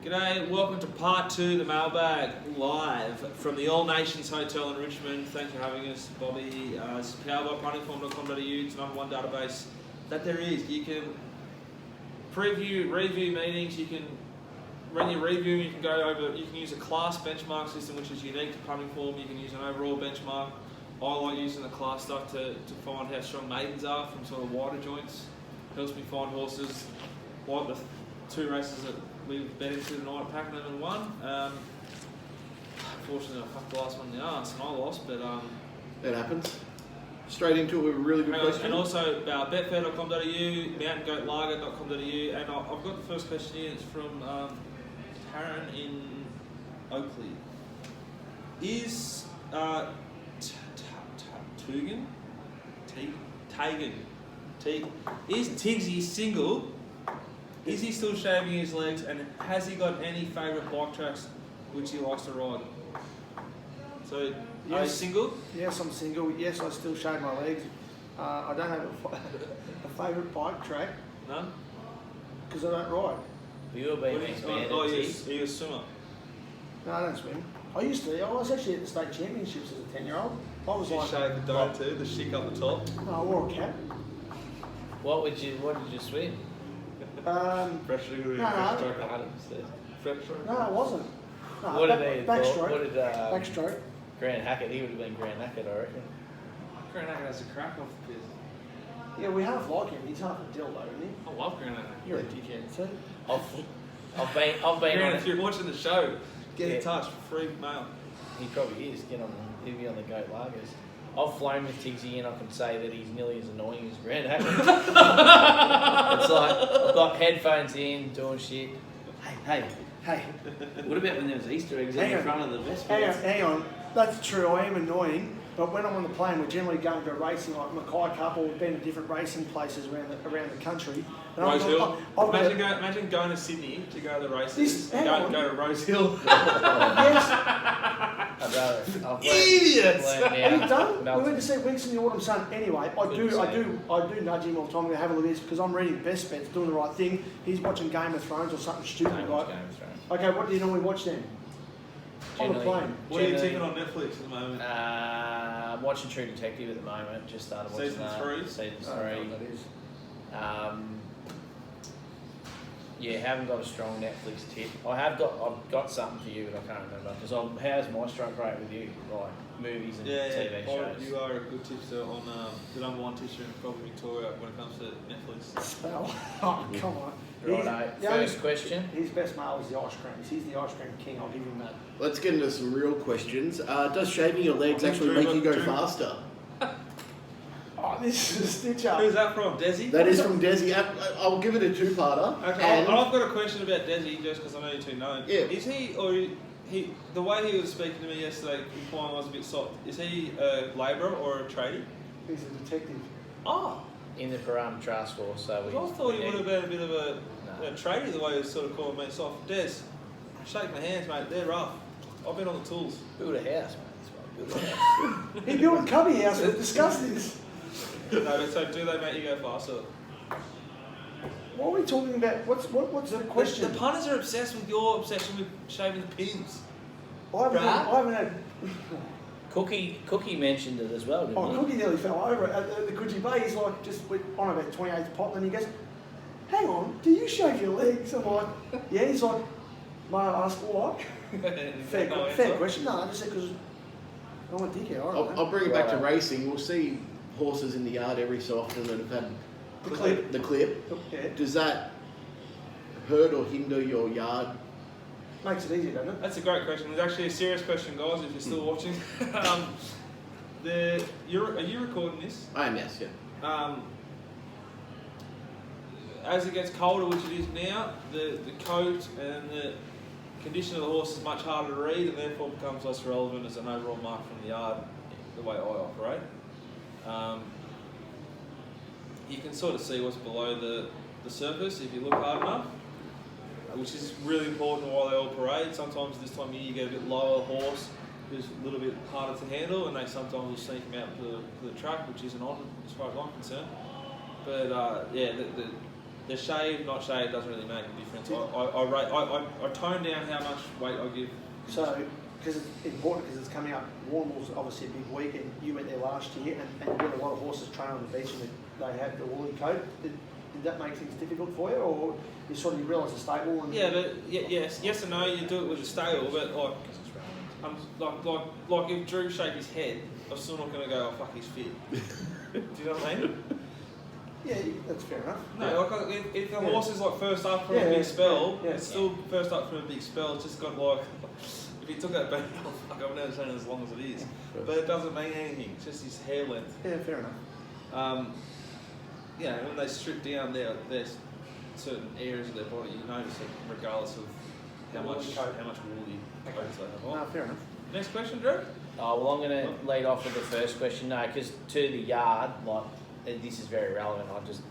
G'day, welcome to part 2 of the Mailbag live from the All Nations Hotel in Richmond. Thanks for having us, Bobby. This is powered by runningform.com.au. It's the number one database that there is. You can review meetings, you can run your review, you can go over, you can use a class benchmark system which is unique to Punting Form. You can use an overall benchmark. I like using the class stuff to find how strong maidens are from sort of wider joints. Helps me find horses like the 2 races that we've bet into tonight, Pakenham and won. Unfortunately, I fucked the last one in the arse and I lost, but that happens. Straight into a really good question. And also betfair.com.au, mountaingoatlager.com.au, and I've got the first question here. It's from Taryn in Oakley. Is is Tigsy single? Is he still shaving his legs, and has he got any favourite bike tracks which he likes to ride? So, yes. Are you single? Yes, I'm single. Yes, I still shave my legs. I don't have a favourite bike track. None? Because I don't ride. You were being expanded. Oh, yes. Are you a swimmer? No, I don't swim. I was actually at the state championships as a 10-year-old. I was you shave the dome too, the chic up the top? No, I wore a cap. What did you swim? Fresh stroke. No, it wasn't. No, what did they backstroke. What did backstroke. Grant Hackett? He would have been Grant Hackett, I reckon. Grant Hackett has a crack off the piss. Yeah, we half like him. He's half a dildo, isn't he? I love Grant Hackett. You're a dickhead, too. I've been Grant, on. if you're watching the show, get in touch for free mail. He probably is. He'll be on the Goat Lagers. I've flown with Tigsy and I can say that he's nearly as annoying as Grant Hackett. It's like, I've got headphones in, doing shit. Hey. What about when there was Easter eggs in front of the vest? Hang on. That's true, I am annoying. But when I'm on the plane, we're generally going to racing like Mackay Cup, or we've been to different racing places around the country. And Rose Hill. Imagine going to Sydney to go to the races. Go to Rose Hill. Yes. Idiots! Are you done? We went to see Winks in the Autumn Sun. Anyway, I do nudge him all the time. I'm going to have a look at this because I'm reading Best Bets, doing the right thing. He's watching Game of Thrones or something stupid like. Okay, what do you normally watch then? On the plane. What are you tipping on Netflix at the moment? I'm watching True Detective at the moment. Just started watching Season 3. That is. Yeah, haven't got a strong Netflix tip. I've got something for you, but I can't remember. Because how's my stroke rate with you? Like movies and TV shows. You are a good tipster on the number one tipster in probably Victoria when it comes to Netflix. Spell. Oh, come on. Righto. First question. His best male is the ice creams. He's the ice cream king. I'll give him that. Let's get into some real questions. Does shaving your legs actually make you go faster? Oh, this is a stitch up. Who's that from? Desi? That is from Desi. I'll give it a 2-parter. Okay, I've got a question about Desi just because I know you two know. Yeah. Is he the way he was speaking to me yesterday, implying I was a bit soft, is he a labourer or a tradie? He's a detective. Oh. In the Param Trust Force, so I thought he would have been a bit of a tradie the way he was sort of calling me soft. Des, shake my hands, mate. They're rough. I've been on the tools. Build a house, mate. Build a house. He built a cubby house. We've discussed this. No, so do they make you go faster? What are we talking about? What's the question? The punters are obsessed with your obsession with shaving the pins. I haven't had. Cookie mentioned it as well, didn't he? Cookie nearly fell over at the Coogee Bay. He's like just on about 28th pot, and he goes, "Hang on, do you shave your legs?" I'm like, "Yeah." He's like, "May I ask why?" Fair question. No, I just said because I'm a dickhead. I'll bring it back to racing. We'll see horses in the yard every so often that have had the clip. Yeah. Does that hurt or hinder your yard? Makes it easier, doesn't it? That's a great question. It's actually a serious question, guys, if you're still watching. Are you recording this? I am, yes, yeah. As it gets colder, which it is now, the coat and the condition of the horse is much harder to read and therefore becomes less relevant as an overall mark from the yard, the way I operate. You can sort of see what's below the surface if you look hard enough, which is really important while they all parade. Sometimes this time of year you get a bit lower horse who's a little bit harder to handle, and they sometimes will sneak them out to the track, which isn't on as far as I'm concerned. But the the shaved, not shaved doesn't really make a difference. I tone down how much weight I give. So, because it's important because it's coming up, Warrnambool's obviously a big week, and you went there last year, and you get a lot of horses train on the beach, and they have the woolly coat. Did that make things difficult for you, or you sort of realise the stable? And Yeah, but yes and no. You do it with a stable, but like if Drew shake his head, I'm still not going to go. Oh fuck, he's fit. Do you know what I mean? Yeah, that's fair enough. No, like if the horse is like first up from a big spell, it's still first up from a big spell. It's just got like, if he took that back, oh, fuck, I've never seen it as long as it is. But it doesn't mean anything. It's just his hair length. Yeah, fair enough. When they strip down their certain areas of their body, you notice it regardless of how much woolly coats they have on. No, fair enough. Next question, Drew. Oh, well, I'm going to lead off with the first question. No, because to the yard, like, this is very relevant. I just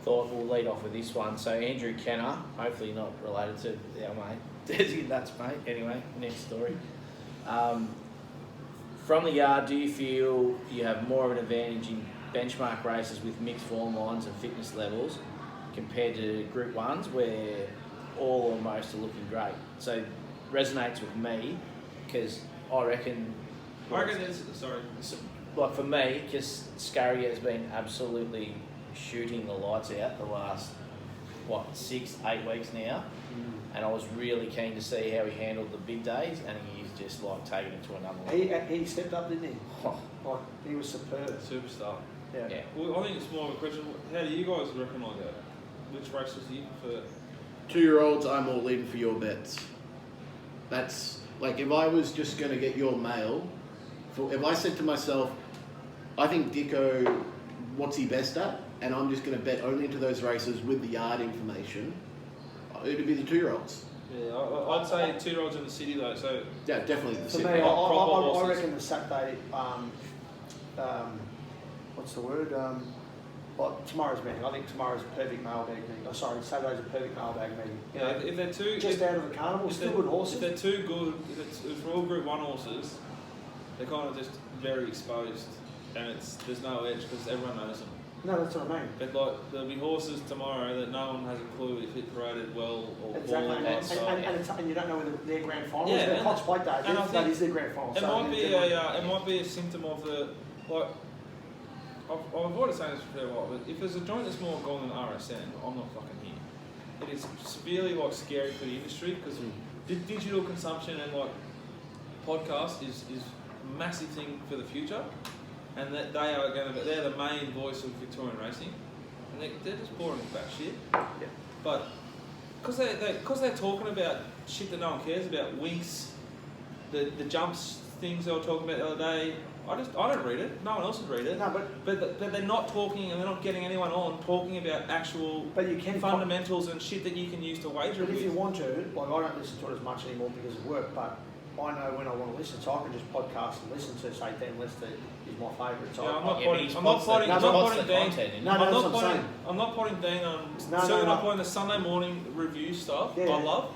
thought we'll lead off with this one. So, Andrew Kenner, hopefully not related to our mate. That's mate. Anyway, next story. From the yard, do you feel you have more of an advantage in benchmark races with mixed form lines and fitness levels compared to Group 1s where all or most are looking great? So, resonates with me because I reckon like for me, because Scurry has been absolutely shooting the lights out the last 6-8 weeks now, and I was really keen to see how he handled the big days, and he's just like taking it to another level. He stepped up, didn't he? Like he was superb. Superstar. Yeah. Well, I think it's more of a question. How do you guys reckon I go? Which races do you prefer? 2-year-olds, I'm all in for your bets. That's like if I was just going to get your mail. If I said to myself, I think Dicko, what's he best at? And I'm just going to bet only into those races with the yard information, it'd be the 2-year-olds. Yeah, I'd say 2-year-olds in the city though. So yeah, definitely the For city. me, I reckon the Saturday, what's the word? Like tomorrow's meeting. I think tomorrow's a perfect mailbag meeting. Oh, sorry, Saturday's a perfect mailbag meeting. Yeah, if they're two, just out of the carnival, still good horses. If they're too good, if we're all Group 1 horses, they're kind of just very exposed, and there's no edge because everyone knows them. No, that's what I mean. But like there'll be horses tomorrow that no one has a clue if it paraded well or exactly. poorly. And you don't know whether they're grand finals. Yeah, they're Cox Plate Day. That is their grand final. It might be a symptom of the like. I've avoided saying this for a while, but if there's a joint that's more gone than RSN, I'm not fucking here. It is severely like scary for the industry because digital consumption and like podcast is a massive thing for the future, and that they're the main voice of Victorian racing, and they're just boring about shit. Yeah. But because they're talking about shit that no one cares about, winks, the jumps things they were talking about the other day. I don't read it. No one else would read it. No, but they're not talking, and they're not getting anyone on talking about actual fundamentals and shit that you can use to wager with. But if you want to, like I don't listen to it as much anymore because of work, but I know when I want to listen, so I can just podcast and listen to, say, Dan Lester is my favourite. So I'm not putting Dean on. Certainly not putting the Sunday morning review stuff. Yeah. I love,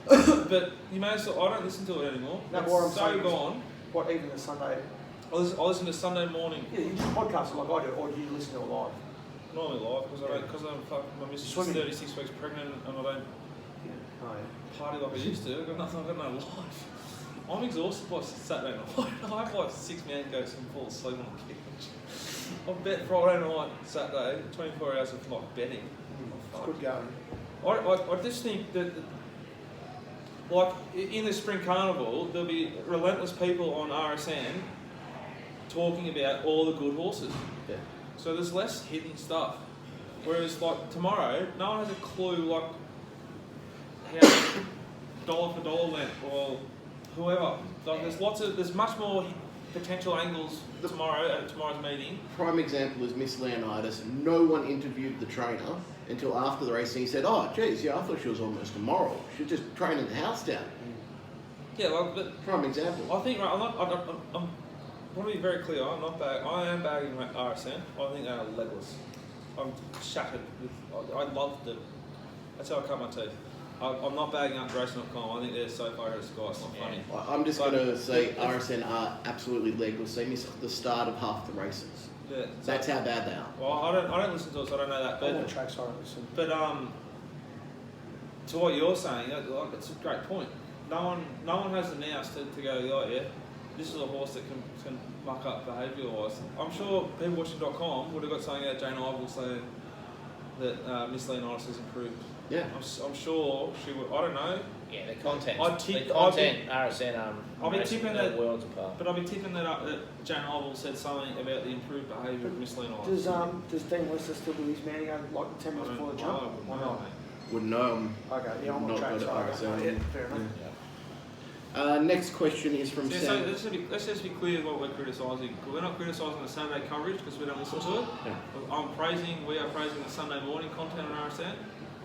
but you may as well. I don't listen to it anymore. No, it's so gone. What, even the Sunday? I listen to Sunday morning. Yeah, you just podcast it like I do, or do you listen to it live? Normally live because my missus is 36 weeks pregnant and I don't party like I used to. I've got no life. I'm exhausted by Saturday night. I have like 6 mangoes and fall asleep on the couch. I bet Friday night, Saturday, 24 hours of like betting. It's good going. I just think that, like in the Spring Carnival, there'll be relentless people on RSN talking about all the good horses. Yeah. So there's less hidden stuff. Whereas like tomorrow, no one has a clue like how dollar for dollar went or whoever. Like there's much more potential angles tomorrow at tomorrow's meeting. Prime example is Miss Leonidas. No one interviewed the trainer until after the race, and he said, "Oh, geez, yeah, I thought she was almost immoral. She was just training the house down." Yeah, like but prime example. I think I'm I want to be very clear. I am bagging RSN. I think they are legless. I'm shattered with. I love them. That's how I cut my teeth. I'm not bagging up Racing.com. I think they're so far out of the sky. It's not funny. I'm just going to say RSN are absolutely legless. They miss the start of half the races. Yeah, That's how bad they are. Well, I don't listen to it, so I don't know that. All But the tracks I don't listen. But to what you're saying, like, it's a great point. No one has the nous to go, oh yeah, this is a horse that can muck up behaviour-wise. I'm sure people watching.com would have got something out of Jane Ivel saying that Miss Leonidas has improved. Yeah. I'm sure she would. I don't know. Yeah, the content. RSN. I'll be tipping that worlds apart. But I'll be tipping that up that Jane Ivel said something about the improved behaviour of Miss Leonidas. Does Dean Lister still do his manning over like 10 minutes before the jump? Why not? Wouldn't know. Okay, yeah, I'm Not on track. good at So RSL. yeah, fair enough. Next question is from So Sam. let's just be clear what we're criticising. We're not criticising the Saturday coverage because we don't listen to it. Yeah. We are praising the Sunday morning content on RSN.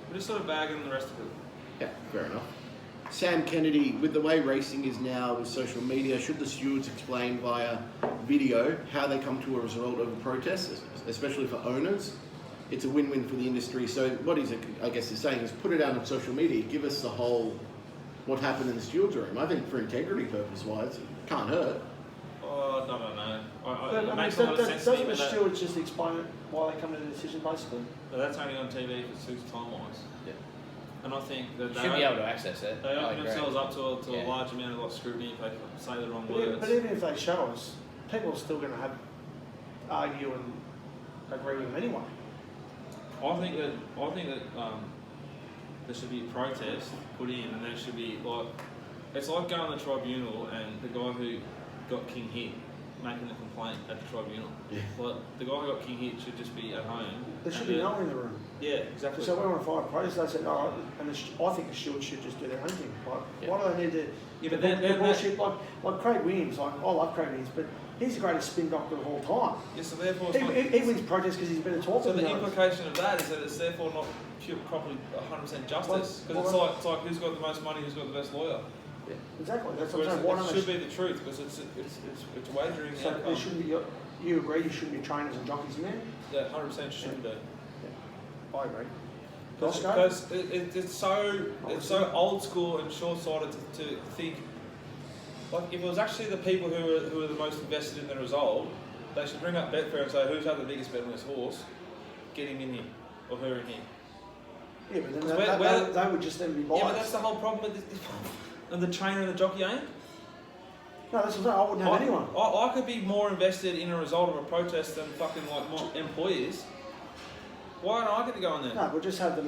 We're just sort of bagging the rest of it. Yeah, fair enough. Sam Kennedy, with the way racing is now with social media, should the stewards explain via video how they come to a result of a protest, especially for owners? It's a win-win for the industry. So what he's, I guess, is saying is put it out on social media, give us the whole what happened in the stewards room. I think for integrity purpose-wise, it can't hurt. Oh, I don't know. But, It I makes a mean, lot of sense to me, doesn't the but stewards just explain it why they come to the decision, basically? that's only on TV if it suits time-wise. Yeah. And I think that Should be able to access it. they I open agree. themselves up to Yeah. a large amount of scrutiny if they say the wrong But words. even if they show us, people are still going to argue and agree with them anyway. I think that there should be a protest put in, and there should be like it's like going to the tribunal and the guy who got King hit making the complaint at the tribunal. Yeah. Like the guy who got King hit should just be at home. There should and be then- no one in the room. Yeah, exactly. So we want to fight a protest. They said, all right, and I think the stewards should just do their own thing. Like, Yeah. why do they need to? Yeah, but the then bullshit like Craig Williams. Like I love Craig Williams, but he's the greatest spin doctor of all time. yeah, so therefore, it's not, He wins protests because he's a better talker so than the others. implication of that is that it's therefore not properly 100% justice because Well, it's like who's got the most money, who's got the best lawyer. Exactly. That's what I'm Whereas saying. Why it don't should they? be the truth because it's wagering the So outcome. there shouldn't be. You agree? You shouldn't be trainers and jockeys in there. Yeah, 100% shouldn't be. I agree. Because it's so old school and short-sighted to think. Like if it was actually the people who are the most invested in the result, they should bring up Betfair and say who's had the biggest bet on this horse, get him in here or her in here. Yeah, but then 'Cause they would just then be Yeah, biased. but that's the whole problem with this. And the trainer and the jockey ain't. No, that's what I'm saying. I wouldn't have anyone. I could be more invested in a result of a protest than fucking like my employees. Why don't I get to go in there? No, but just have the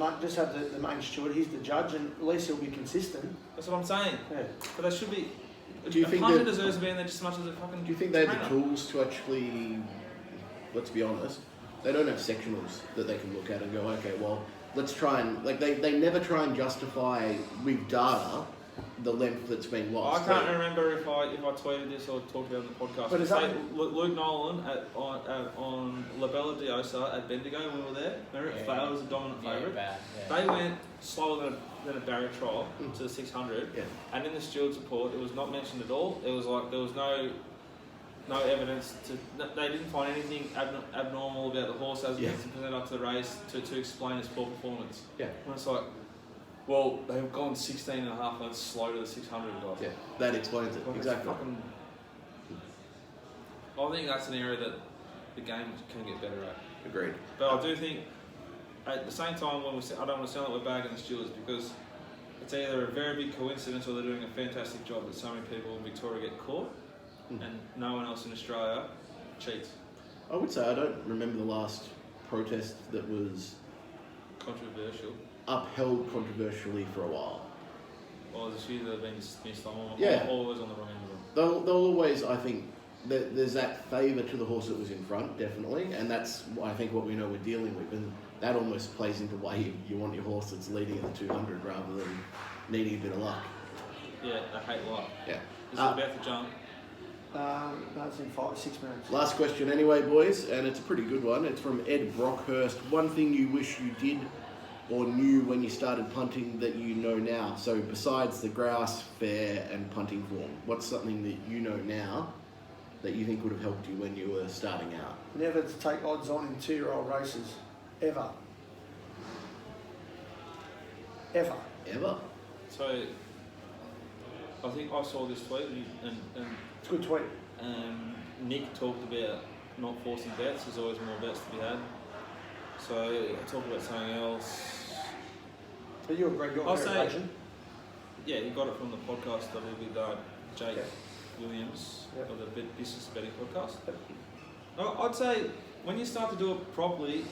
main steward. He's the judge, and at least he'll be consistent. That's what I'm saying. Yeah. But they should be. Do you a think punter that- deserves to be in there just as much as a fucking. Do you think they have the trainer. tools to actually, let's be honest, they don't have sectionals that they can look at and go, okay, well, let's try and, like, they never try and justify with data the length that's been lost. I can't remember if I tweeted this or talked about it on the podcast. But is that- Luke Nolan on La Bella Diosa at Bendigo when we were there? Remember it failed as a dominant favourite? Bad. They went slower than a barrier trial to the 600, Yeah. and in the steward's report, it was not mentioned at all. It was like there was no evidence they didn't find anything abnormal about the horse as it's presented up to the race to explain its poor performance. Yeah. And it's like, well, they've gone 16 and a half lengths slow to the 600 guys. Yeah, that explains it, Like, it's exactly. I think that's an area that the game can get better at. Agreed. But I do think, at the same time, I don't want to sound like we're bagging the stewards because it's either a very big coincidence or they're doing a fantastic job that so many people in Victoria get caught and no one else in Australia cheats. I would say I don't remember the last protest that was Controversial. upheld controversially for a while. Or there's a few that have been dismissed. I'm Yeah. always on the wrong end of them. They'll always, I think, there's that favour to the horse that was in front, definitely, and that's, I think, what we know we're dealing with, and that almost plays into why you want your horse that's leading at the 200 rather than needing a bit of luck. Yeah, they hate luck. Yeah. Is it about to jump? That's in 6 minutes. Last question anyway, boys, and it's a pretty good one. It's from Ed Brockhurst. One thing you wish you did or knew when you started punting that you know now? So besides the grouse, fair and punting form, what's something that you know now that you think would have helped you when you were starting out? Never to take odds on in 2-year-old races, ever. Ever. Ever? So, I think I saw this tweet and It's a good tweet. Nick talked about not forcing bets. There's always more bets to be had. So I'll talk about something else. But you agree, you're I'll very say- patient. Yeah, you got it from the podcast that we did with Jake Williams Yep. of the Business Betting podcast. I'd say when you start to do it properly,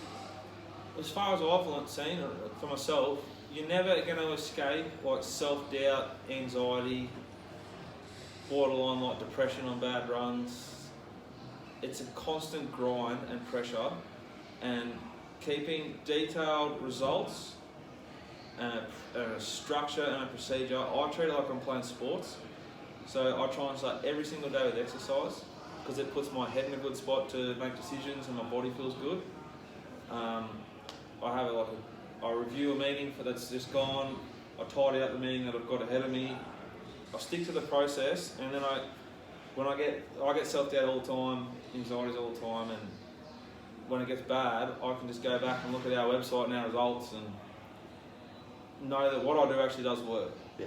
as far as I've seen for myself, you're never going to escape like self-doubt, anxiety, borderline like depression on bad runs. It's a constant grind and pressure, and keeping detailed results and a structure and a procedure. I treat it like I'm playing sports, so I try and start every single day with exercise because it puts my head in a good spot to make decisions and my body feels good. I have I review a meeting that's just gone. I tidy up the meeting that I've got ahead of me. I stick to the process, and then I get self-doubt all the time, anxieties all the time, and when it gets bad, I can just go back and look at our website and our results and know that what I do actually does work. Yeah.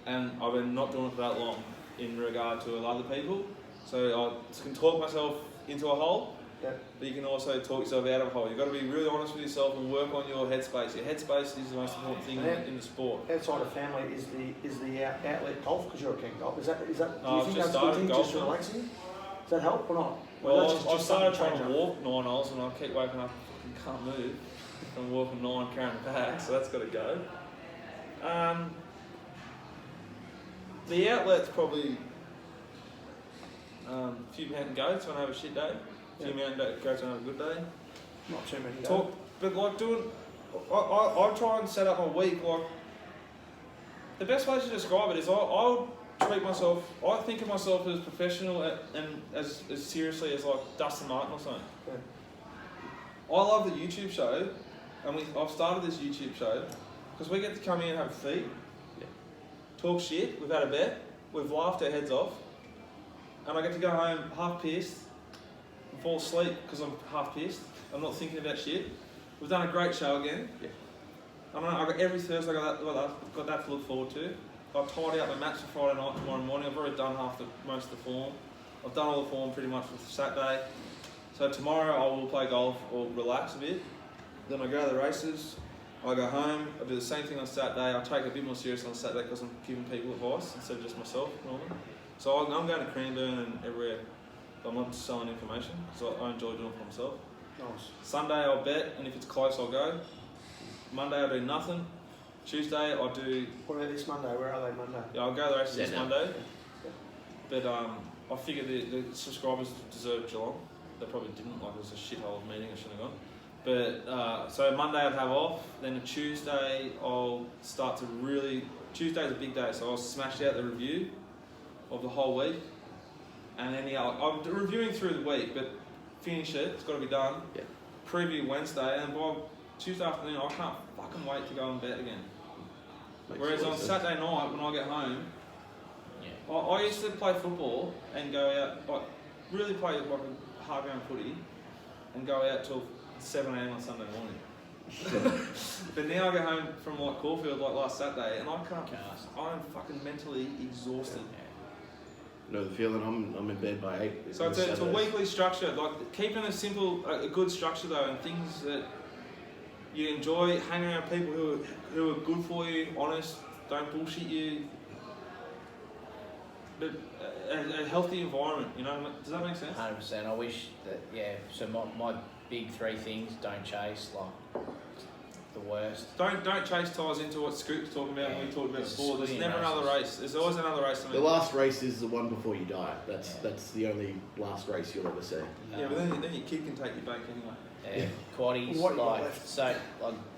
And I've been not doing it for that long in regard to other people. So I can talk myself into a hole, but you can also talk yourself out of a hole. You've got to be really honest with yourself and work on your headspace. Your headspace is the most important thing in the sport. Outside of family is the outlet golf because you're a king golf. Is that? Do you I've think just that's a good started thing? Just golfing. relaxing? Does that help or not? Well, that's I've started something trying to change walk 9 holes and I keep waking up and can't move. I'm walking 9 carrying the bag, so that's got to go. The outlet's probably a few mountain goats when I have a shit day, a few mountain goats when I have a good day. Not too many. Talk, but like doing, I try and set up my week like. The best way to describe it is I treat myself. I think of myself as professional and as seriously as like Dustin Martin or something. Yeah. I love the YouTube show, and I've started this YouTube show because we get to come in and have a feed, talk shit. We've had a bet, we've laughed our heads off, and I get to go home half pissed and fall asleep because I'm half pissed. I'm not thinking about shit. We've done a great show again. Yeah. I got every Thursday. Got that to look forward to. I'll tidy up my match for Friday night, tomorrow morning. I've already done most of the form. I've done all the form pretty much for Saturday. So tomorrow I will play golf or relax a bit. Then I go to the races. I go home. I do the same thing on Saturday. I take it a bit more serious on Saturday because I'm giving people advice instead of just myself normally. So I'm going to Cranbourne and everywhere. I'm not selling information, so I enjoy doing it for myself. Nice. Sunday I'll bet, and if it's close I'll go. Monday I'll do nothing. Tuesday I'll do. What about this Monday? Where are they Monday? Yeah, I'll go to the races this Yeah, no. Monday. But I figured the subscribers deserve Geelong. They probably didn't. Like it was a shithole meeting. I shouldn't have gone. But so Monday I'd have off. Then a Tuesday I'll start to really. Tuesday's a big day, so I'll smash out the review of the whole week. And then I'm reviewing through the week, but finish it. It's got to be done. Yeah. Preview Wednesday, and by Tuesday afternoon I can't fucking wait to go and bet again. Whereas on Saturday night when I get home, I used to play football and go out, like really play like a hard ground footy, and go out till 7 a.m. on Sunday morning. But now I get home from like Caulfield like last Saturday, and I can't. I'm fucking mentally exhausted. know the feeling. I'm in bed by 8. So it's a weekly structure, like keeping a simple, a good structure though, and things that you enjoy, hanging around people who are good for you, honest, don't bullshit you. But a healthy environment, you know. Does that make sense? 100%. I wish that, yeah. So my big 3 things: don't chase, like the worst. Don't chase ties into what Scoop's talking about when we talked about before. There's Swinging never another race. There's always another race. The last race is the one before you die. That's the only last race you'll ever see. Yeah, but then your kid can take you back anyway. Yeah, quaddies, What you got like left? so,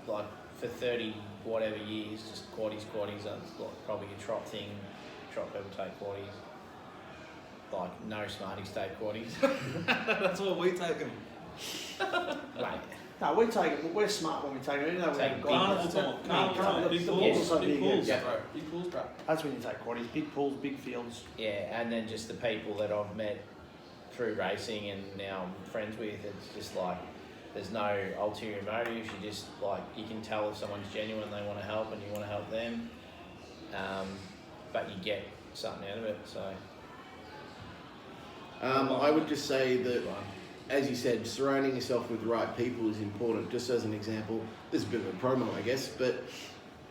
like for 30 whatever years, just quaddies. That's like probably a trot thing. Trot people take quaddies. Like no Smarties take quaddies. That's what we take them. Like, No, we're smart when we take it. You know, Take we've big got- Carnival time. No, Carnival time. Big the pools. balls are so Big big. pools. Yeah. Bro. Big pools, bro. That's when you take quaddies. Big pools, big fields. yeah, and then just the people that I've met through racing and now I'm friends with. It's just like there's no ulterior motive. You just like you can tell if someone's genuine, they want to help, and you want to help them. But you get something out of it. So I would just say that as you said, surrounding yourself with the right people is important. Just as an example, this is a bit of a promo, I guess, but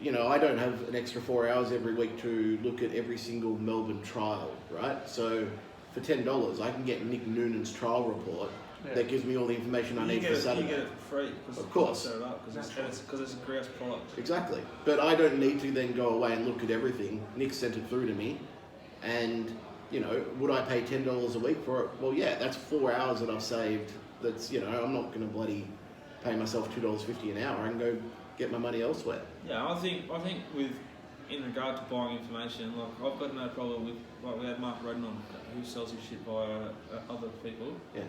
I don't have an extra 4 hours every week to look at every single Melbourne trial, right? So for $10, I can get Nick Noonan's trial report that gives me all the information I need for Saturday. You get it for free. Of course. Set it up because it's a grouse product. Exactly. But I don't need to then go away and look at everything. Nick sent it through to me. And, would I pay $10 a week for it? Well, yeah, that's 4 hours that I've saved. That's, I'm not going to bloody pay myself $2.50 an hour. I can go get my money elsewhere. Yeah, I think in regard to buying information, like I've got no problem with, like we had Mark Redden on, who sells his shit via other people. Yeah.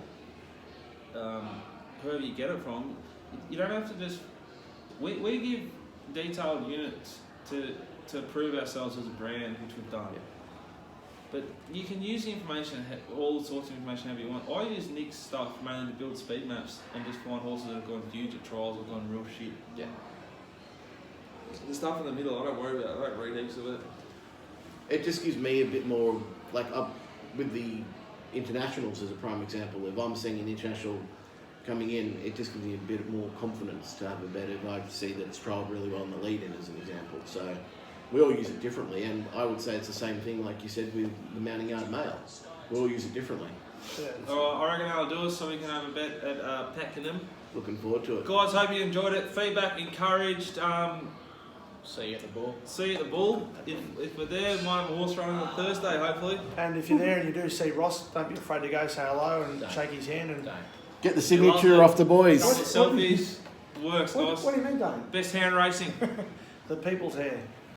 Whoever you get it from, you don't have to just. We give detailed units to prove ourselves as a brand, which we've done. Yeah. But you can use the information, all sorts of information, however you want. I use Nick's stuff mainly to build speed maps and just find horses that have gone huge at trials or gone real shit. Yeah. The stuff in the middle, I don't worry about. I don't read heaps of it. It just gives me a bit more, like up with the internationals as a prime example. If I'm seeing an international coming in, it just gives me a bit more confidence to have a bet if I see that it's trialled really well in the lead-in as an example. So we all use it differently, and I would say it's the same thing, like you said, with the Mounting Yard Mail. We all use it differently. Yeah. I reckon that'll do us so we can have a bet at Pakenham. Looking forward to it. Guys, hope you enjoyed it. Feedback encouraged. See you at the ball. See you at the bull. If we're there, we might have a horse running on Thursday, hopefully. And if you're there and you do see Ross, don't be afraid to go say hello and shake his hand. And Don't. Get the Love signature it. off the boys. Selfies. Works, guys. what do you mean, Dane? Best hand racing. The people's hair.